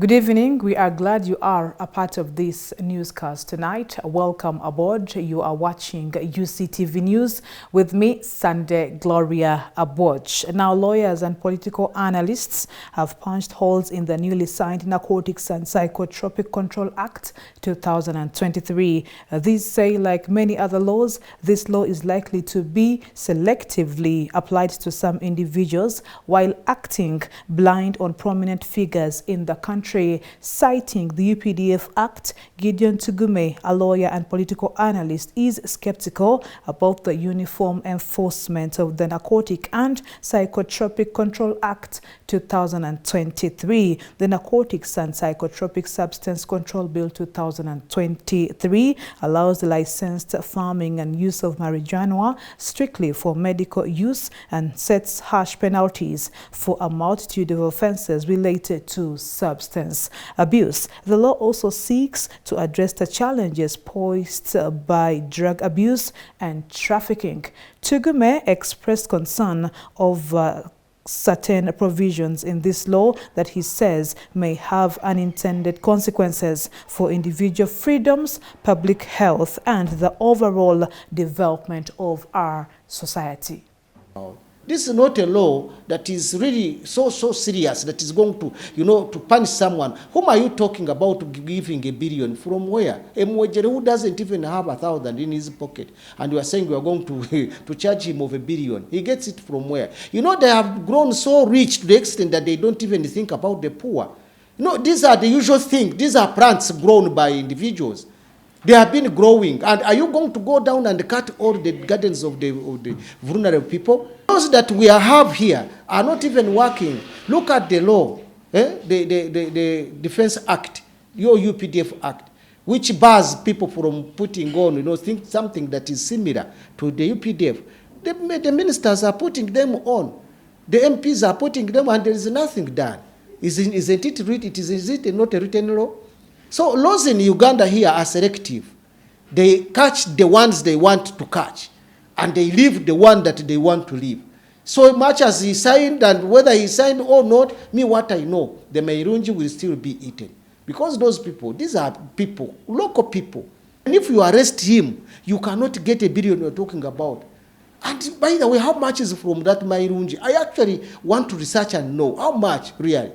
Good evening. We are glad you are a part of this newscast tonight. Welcome aboard. You are watching Uctv News with me, Sunday Gloria Aboch. Now, lawyers and political analysts have punched holes in the newly signed Narcotics and Psychotropic Control Act 2023. These say, like many other laws, this law is likely to be selectively applied to some individuals while acting blind on prominent figures in the country. Citing the UPDF Act, Gideon Tugume, a lawyer and political analyst, is skeptical about the uniform enforcement of the Narcotic and Psychotropic Control Act 2023. The Narcotics and Psychotropic Substance Control Bill 2023 allows the licensed farming and use of marijuana strictly for medical use and sets harsh penalties for a multitude of offenses related to substance abuse. The law also seeks to address the challenges posed by drug abuse and trafficking. Tugume expressed concern of certain provisions in this law that he says may have unintended consequences for individual freedoms, public health, and the overall development of our society. This is not a law that is really so serious that is going to, to punish someone. Whom are you talking about giving $1 billion? From where? A Mwejere who doesn't even have 1,000 in his pocket, and you are saying you are going to charge him of $1 billion. He gets it from where? They have grown so rich to the extent that they don't even think about the poor. These are the usual things. These are plants grown by individuals. They have been growing. And are you going to go down and cut all the gardens of the vulnerable people? Those that we have here are not even working. Look at the law, the Defense Act, your UPDF Act, which bars people from putting on, something that is similar to the UPDF. The ministers are putting them on. The MPs are putting them, and there is nothing done. Isn't it is it not a written law? So laws in Uganda here are selective. They catch the ones they want to catch, and they leave the one that they want to leave. So much as he signed, and whether he signed or not, what I know, the Mairunji will still be eaten. Because those people, these are people, local people. And if you arrest him, you cannot get $1 billion you're talking about. And by the way, how much is from that Mairunji? I actually want to research and know how much really.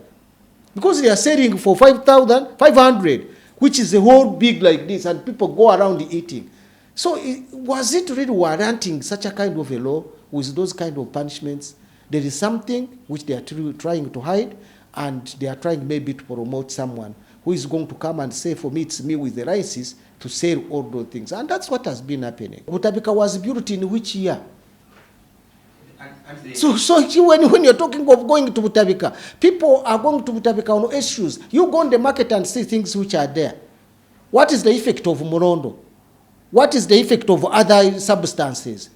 Because they are selling for 5,500, which is a whole big like this, and people go around eating. So was it really warranting such a kind of a law with those kind of punishments? There is something which they are trying to hide, and they are trying maybe to promote someone who is going to come and say, for me, it's me with the license to sell all those things. And that's what has been happening. Butabika was built in which year? So when you're talking of going to Butabika, people are going to Butabika on issues. You go on the market and see things which are there. What is the effect of Morondo? What is the effect of other substances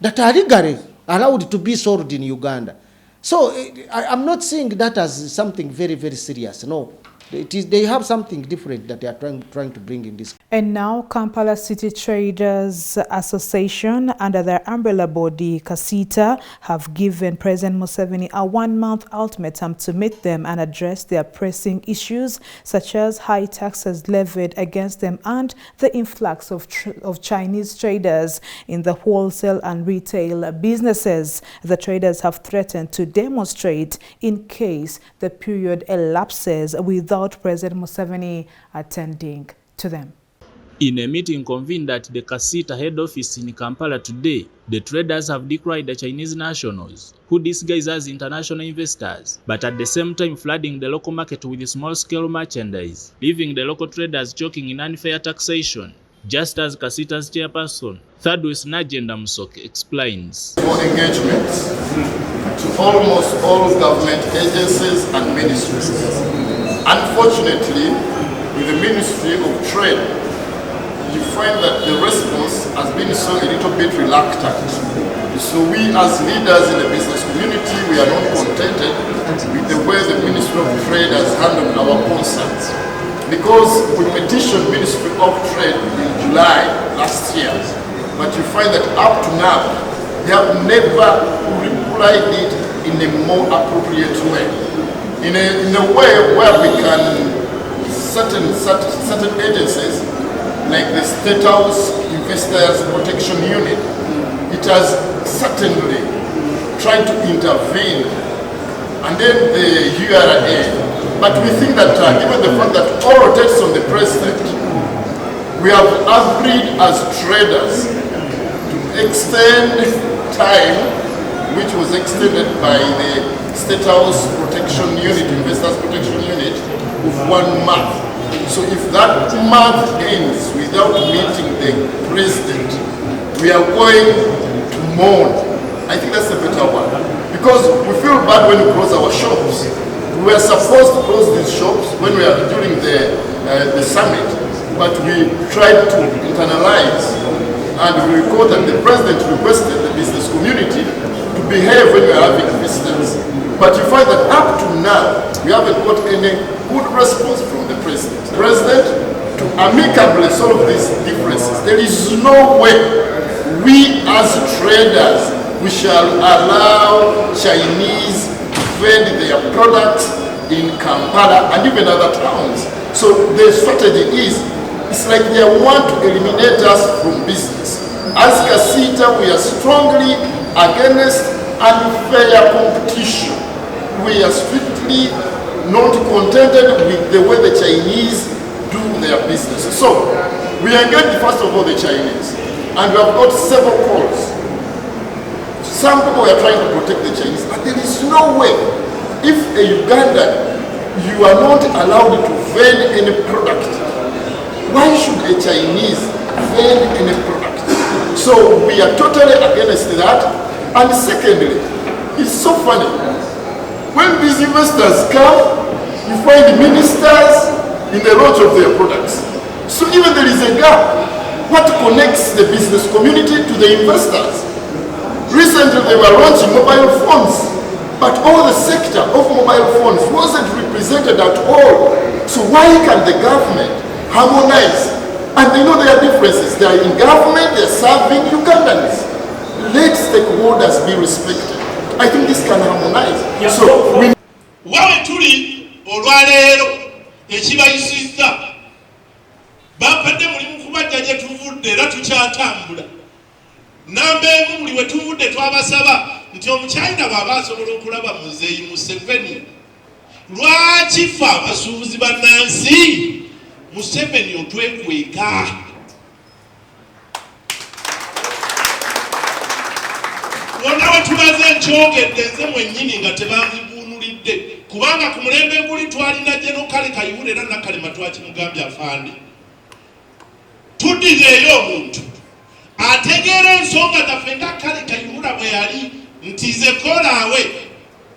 that are legally allowed to be sold in Uganda? So I'm not seeing that as something very, very serious. No. They have something different that they are trying to bring in this. And now Kampala City Traders Association under their umbrella body Kasita have given President Museveni a 1-month ultimatum to meet them and address their pressing issues such as high taxes levied against them and the influx of Chinese traders in the wholesale and retail businesses. The traders have threatened to demonstrate in case the period elapses without President Museveni attending to them. In a meeting convened at the Kasita head office in Kampala today, the traders have decried the Chinese nationals who disguise as international investors, but at the same time flooding the local market with small-scale merchandise, leaving the local traders choking in unfair taxation, just as Kasita's chairperson, Thaddeus Najenda Musoke, explains. For engagements to almost all government agencies and ministries. Unfortunately, with the Ministry of Trade, you find that the response has been so a little bit reluctant. So we as leaders in the business community, we are not contented with the way the Ministry of Trade has handled our concerns. Because we petitioned Ministry of Trade in July last year, but you find that up to now, they have never replied it in a more appropriate way. in a way where we can, certain agencies, like the State House Investors Protection Unit, it has certainly tried to intervene, and then the URA. But we think that given the fact that all rotates on the president, we have agreed as traders to extend time, which was extended by the State House Protection Unit, Investors Protection Unit, of 1 month. So if that month ends without meeting the president, we are going to mourn. I think that's a better one. Because we feel bad when we close our shops. We were supposed to close these shops when we are during the summit, but we tried to internalize, and we recall that the president requested the business community to behave when we are having visitors. But you find that up to now, we haven't got any good response from the president. President, to amicably solve these differences, there is no way we as traders, we shall allow Chinese vend their products in Kampala and even other towns. So the strategy is, it's like they want to eliminate us from business. As Kasita, we are strongly against unfair competition. We are strictly not contented with the way the Chinese do their business. So we engage first of all the Chinese, and we have got several calls. Some people are trying to protect the Chinese, but there is no way. If a Ugandan, you are not allowed to vend any product, why should a Chinese vend any product? So we are totally against that. And secondly, it's so funny. When these investors come, you find ministers in the launch of their products. So even there is a gap. What connects the business community to the investors? Recently they were launching mobile phones, but all the sector of mobile phones wasn't represented at all. So why can the government harmonize? And they know there are differences. They are in government, they are serving Ugandans. Let stakeholders be respected. I think this can harmonize. Yeah. So we tuli olwaleero ekibayisizza bapadde mulimu kubajja tuvudde era tukyatambula. Namba emu buli we tuvudde twabasaba nti omukyayina bw'aba asobola okulaba muzeeyi Museveni, lwaki ffe abasuubuzi bannansi Museveni otwekweka? Wonna we tulaze nkyogedde nze mwennyini nga tebanzibuunulidde, kubanga ku mulembe guli twalina Jeno Kale Kayihura era Nakalema twakimugambye afande. Tuddireeyo omuntu ategeera ensonga zaffe nga Kale Kayihura bwe yali nti ze kolaawe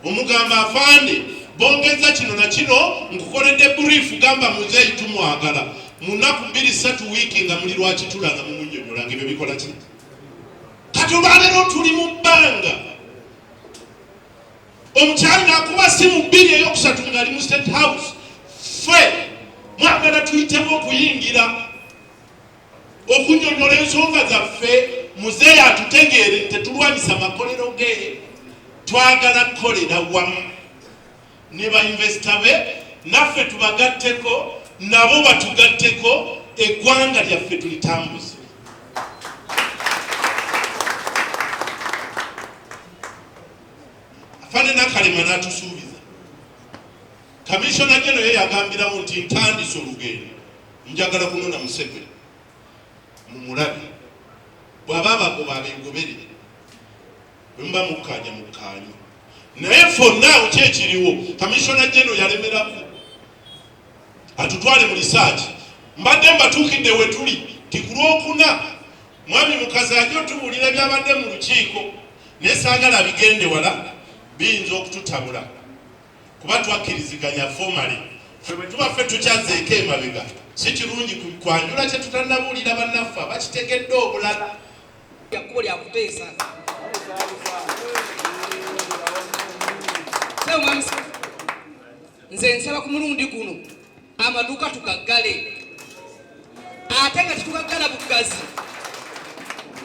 omugamba afande bongeza kino na kino nkukoledde brief gamba muzeeyi tumwagala mu nnaku 2-3 wiiki nga muli lwaki tulanga mumunnyonnyola ng'ebyo bikola ki? Kati olwaleero tuli mu bbanga omukyali n'akuba simu 2 eyokusatu ng'ali mu State House, ffe mwagala tuyitemu okuyingira okunnyonnyola ensonga zaffe, muzeeyi atutegeere tetulwanyisa makolero ge, twagala kukolera wamu ne bainvesita be, naffe tubagatteko nabo batugatteko, eggwanga lyaffe tulitambuze. Afande Nakalema n'atusuubiza. Kamisona Jeno ye yagambirawo nti ntandise olugendo, njagala kunona Museveni mumulabe bw'aba abagoba abeegoberere bwe muba mukkaanya mukkaanyi. Naye fonna kyekiriwo Kamisona Jeno yalemerako atutwale mu lisaaki. Mbadde mbatuukidde we tuli ti ku Lwokuna mwami mukazi ajja otubuulira byabadde mu lukiiko, naye saagala bigende wala, biyinza okututabula kuba twakkiriziganya formally. Ffe bwe tuba ffe tukyazeeko emabega, si kirungi kwanjula kye tutannabuulira bannaffe abakitegedde obulala. Yakkubo lyakuteesa nze nsaba ku mulundi guno amaduuka tugaggale, ate nga tetugaggala bugazi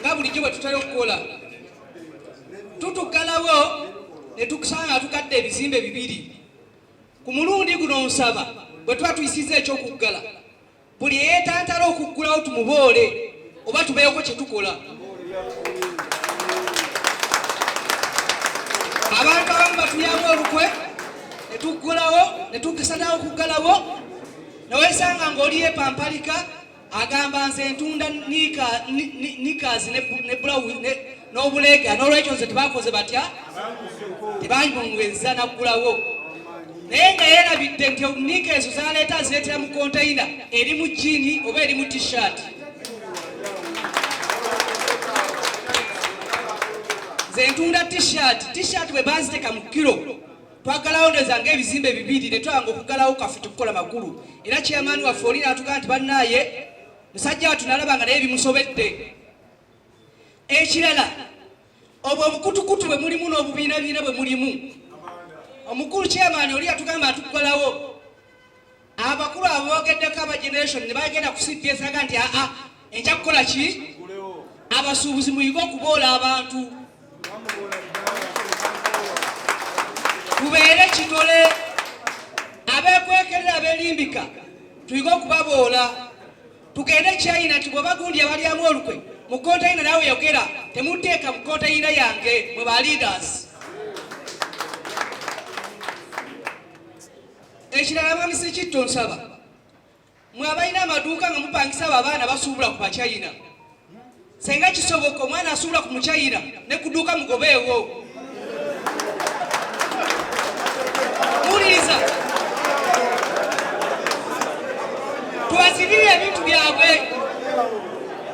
nga bulijjo bwe tutera okukola. Tutuggalawo ne tukusanga tukadde ebizimbe 2 ku mulundi guno nsaba bwe tuba tuyisiza ekyokuggala buli yeetantala okuggulawo tumuboole oba tubeeko kye tukola. Abantu abamu batuyamba olukwe ne tuggulawo ne tukisanawo okuggalawo ne weesanga ng'oliye pampalika agamba nze ntunda nikazi ne bulawu n'obuleega n'olwekyo nze tebakoze batya tebanyongeza naggulawo. Naye nga yeerabidde nti nika ezo zaleeta zireetera mu konteyina eri mu jini oba eri mu t-shirt. Nze ntunda t-shirt bwe baziteeka mu kiro twagalawo ndowooza ng'ebizimbe bibiri ne twanga okuggalawo kafe tukukola magulu. Era chairman waffe oli n'atugaa nti bannaaye musajja wattu nalaba nga naye bimusobedde. Ekirala obwo obukutukutu bwe mulimu n'obubiinabiina bwe mulimu omukulu chairman oli atugamba atuggalawo abakulu abo boogeddeko aba generation ne bagenda ku CPS aga nti enkya kukola ki abasuubuzi muyige okuboola abantu tubeere kitole abeekwekerera abeelimbika tuyige okubaboola tugende China nti bwe bagundi abalyamu olukwe mu konteyina naawe yogera temuteeka mu konteyina yange mwe ba leaders. Ekirala mwami Ssekitto nsaba mwe abalina amaduuka nga mupangisa abo abaana basuubula ku Bachina senga kisoboka omwana asuubula ku Muchina ne ku dduuka mugobeewo. Muwuliriza tubazirire ebintu byabwe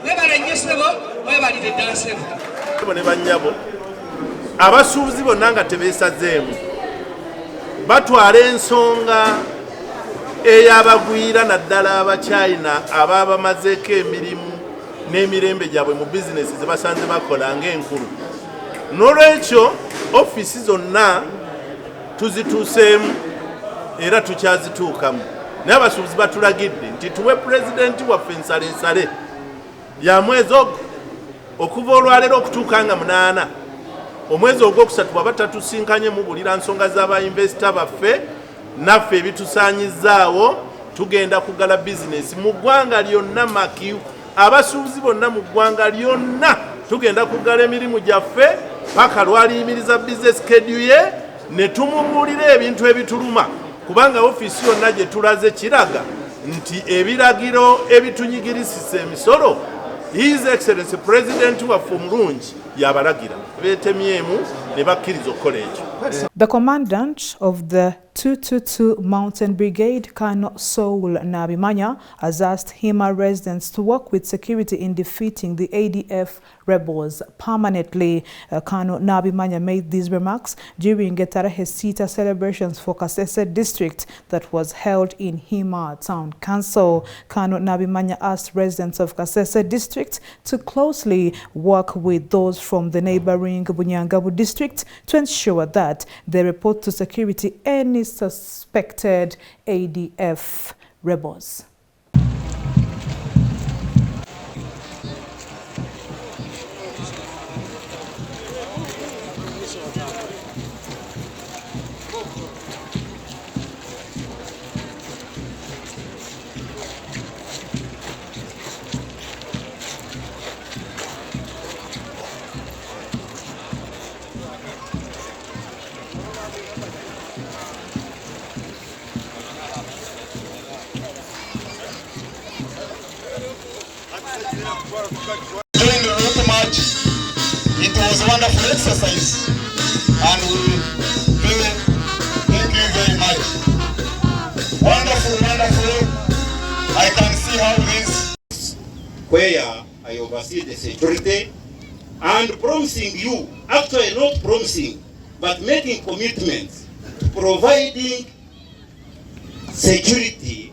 mwebale nnyo ssebo mwebalire ddala ssebo. Ne bannyabo abasuubuzi bonna nga tebeesazeemu batwala ensonga ey'abagwira naddala Abachina ababa bamazeeko emirimu n'emirembe gyabwe mu bizinesi ze basanze bakola ng'enkulu. N'olwekyo ofiisi zonna tuzituuseemu era tukyazituukamu. Naye abasuubuzi batulagidde nti tuwe pulezidenti waffe ensaleesale ya mwezi ogwo okuva olwaleero okutuuka nga 8 omwezi ogwokusatu bw'aba tatusinkanye mubulira nsonga z'abayinvesita baffe naffe ebitusaanyizaawo tugenda kugala bizinesi mu ggwanga lyonna makiyu. Abasuubuzi bonna mu ggwanga lyonna tugenda kugala emirimu gyaffe paka lwaliyimiriza bizinesi kedyu ne tumubuulira ebintu ebituluma kubanga ofiisi yonna gye tulaze kiraga nti ebiragiro ebitunyigirisisa emisolo His Excellency President waffe omulungi yabalagira beetemyemu ne bakkiriza okukola ekyo. The commandant of the 222 Mountain Brigade, Colonel Saul Nabimanya, has asked Hima residents to work with security in defeating the ADF rebels permanently. Colonel Nabimanya made these remarks during Getarehe Sita celebrations for Kasese district that was held in Hima Town Council. Colonel Nabimanya asked residents of Kasese district to closely work with those from the neighboring Bunyangabu district to ensure that they report to security any suspected ADF rebels. During the route march, it was a wonderful exercise, and we really thank you very much. Wonderful, wonderful. I can see how this, where I oversee the security and promising you, actually not promising, but making commitments to providing security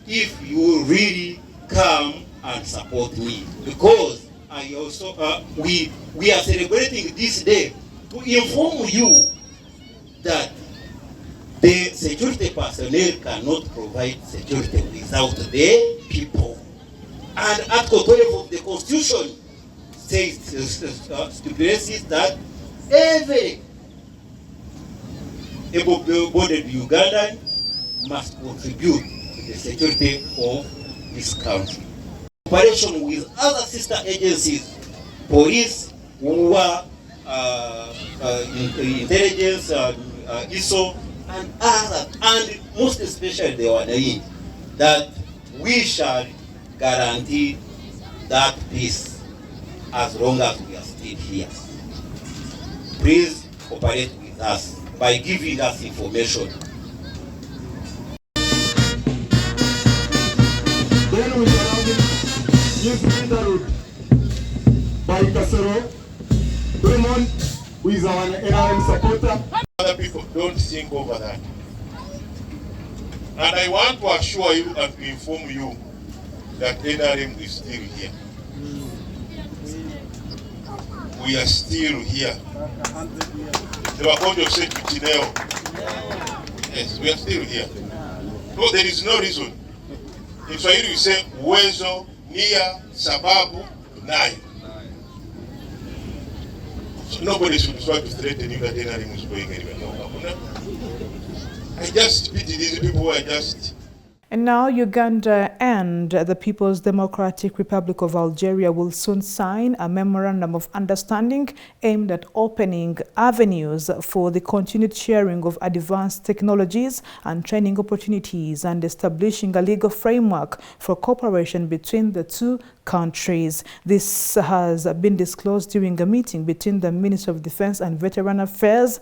if you really come and support me, because I also we are celebrating this day to inform you that the security personnel cannot provide security without the people. And Article 12 of the Constitution says stipulates that every able-bodied Ugandan must contribute to the security of this country. Cooperation with other sister agencies, police, intelligence, ISO, and others, and most especially the one that we shall guarantee that peace as long as we are still here. Please cooperate with us by giving us information. Then we shall give interlude by Kasero Raymond, who is our NRM supporter. Other people don't think over that. And I want to assure you and to inform you that NRM is still here. We are still here. Yes, we are still here. So there is no reason. In Swahili we say uwezo, nia, sababu, nayo. So nobody should try to threaten you that NRM is going anywhere. No. I just pity these people who are just... And now Uganda and the People's Democratic Republic of Algeria will soon sign a memorandum of understanding aimed at opening avenues for the continued sharing of advanced technologies and training opportunities and establishing a legal framework for cooperation between the two countries. This has been disclosed during a meeting between the Minister of Defense and Veteran Affairs,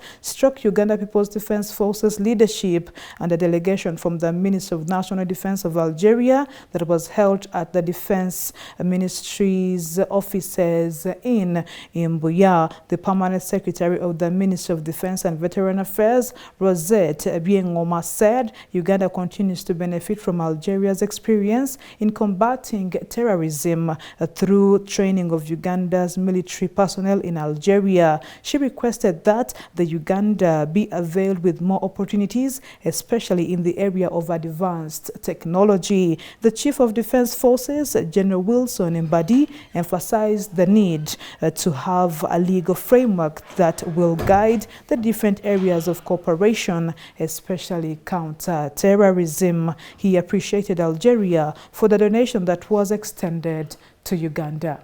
Uganda People's Defense Forces leadership, and a delegation from the Minister of National Defense of Algeria that was held at the Defense Ministry's offices in Mbuya. The Permanent Secretary of the Ministry of Defense and Veteran Affairs, Rosette Biengoma, said Uganda continues to benefit from Algeria's experience in combating terrorism through training of Uganda's military personnel in Algeria. She requested that the Uganda be availed with more opportunities, especially in the area of advanced technology. The Chief of Defense Forces, General Wilson Mbadi, emphasized the need to have a legal framework that will guide the different areas of cooperation, especially counter-terrorism. He appreciated Algeria for the donation that was extended to Uganda.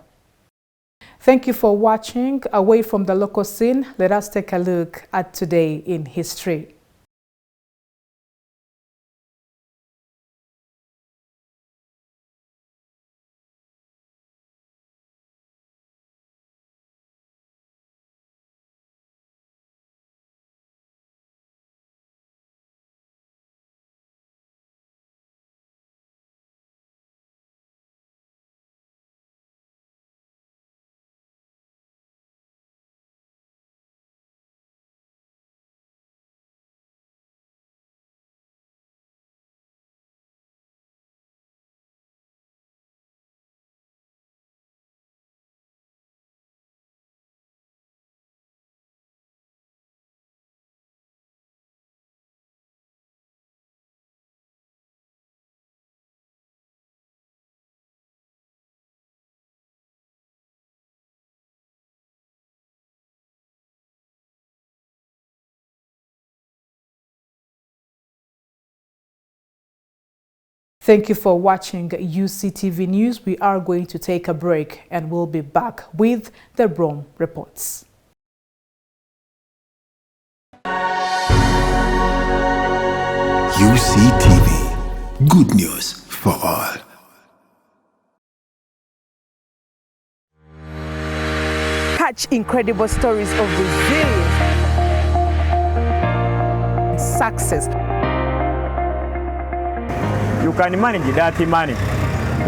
Thank you for watching. Away from the local scene, let us take a look at today in history. Thank you for watching UCTV News. We are going to take a break and we'll be back with the Rome reports. UCTV, good news for all. Catch incredible stories of resilience, success. You can manage that money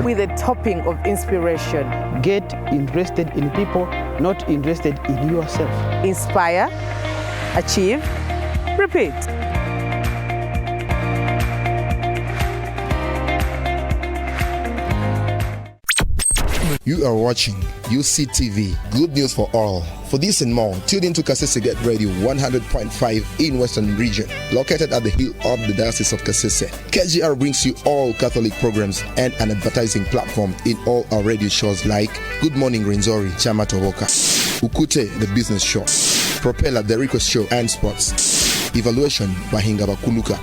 with a topping of inspiration. Get interested in people, not interested in yourself. Inspire, achieve, repeat. You are watching UCTV, good news for all. For this and more, tune into Kasese Get Radio 100.5 in Western Region, located at the hill of the Diocese of Kasese. KGR brings you all Catholic programs and an advertising platform in all our radio shows like Good Morning Renzori, Chama Tohoka, Ukute, the business show, Propeller, the request show and sports, Evaluation, Bahinga Bakuluka,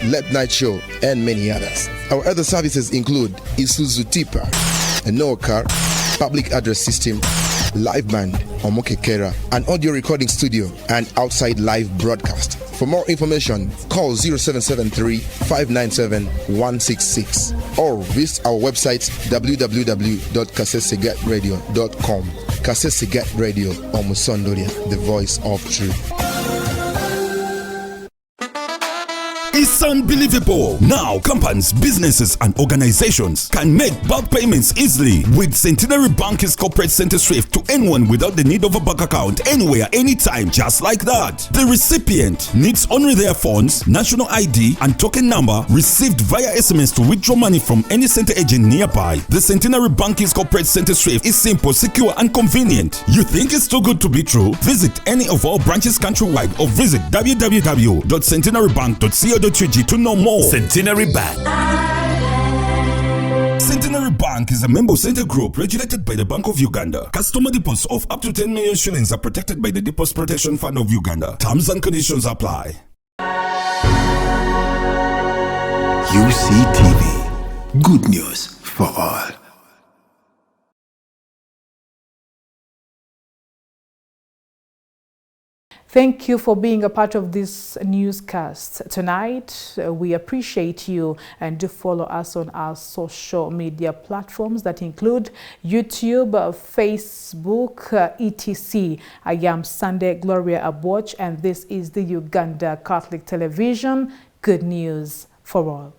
Late Night Show, and many others. Our other services include Isuzu Tipa, a no car, public address system, live band, Omokekera, an audio recording studio, and outside live broadcast. For more information, call 0773 597 166 or visit our website www.kasesegatradio.com. Kasesegat Radio, Omusondoria, the voice of truth. It's unbelievable. Now, companies, businesses, and organizations can make bulk payments easily with Centenary Bank's corporate center SWIFT to anyone without the need of a bank account, anywhere, anytime, just like that. The recipient needs only their funds, national ID, and token number received via SMS to withdraw money from any center agent nearby. The Centenary Bank's corporate center SWIFT is simple, secure, and convenient. You think it's too good to be true? Visit any of our branches countrywide or visit www.centenarybank.co.ug to know more. Centenary Bank. Centenary Bank is a member center group regulated by the Bank of Uganda. Customer deposits of up to 10 million shillings are protected by the Deposit Protection Fund of Uganda. Terms and conditions apply. UCTV. Good news for all. Thank you for being a part of this newscast tonight. We appreciate you, and do follow us on our social media platforms that include YouTube, Facebook, etc. I am Sunday Gloria Aboch, and this is the Uganda Catholic Television. Good news for all.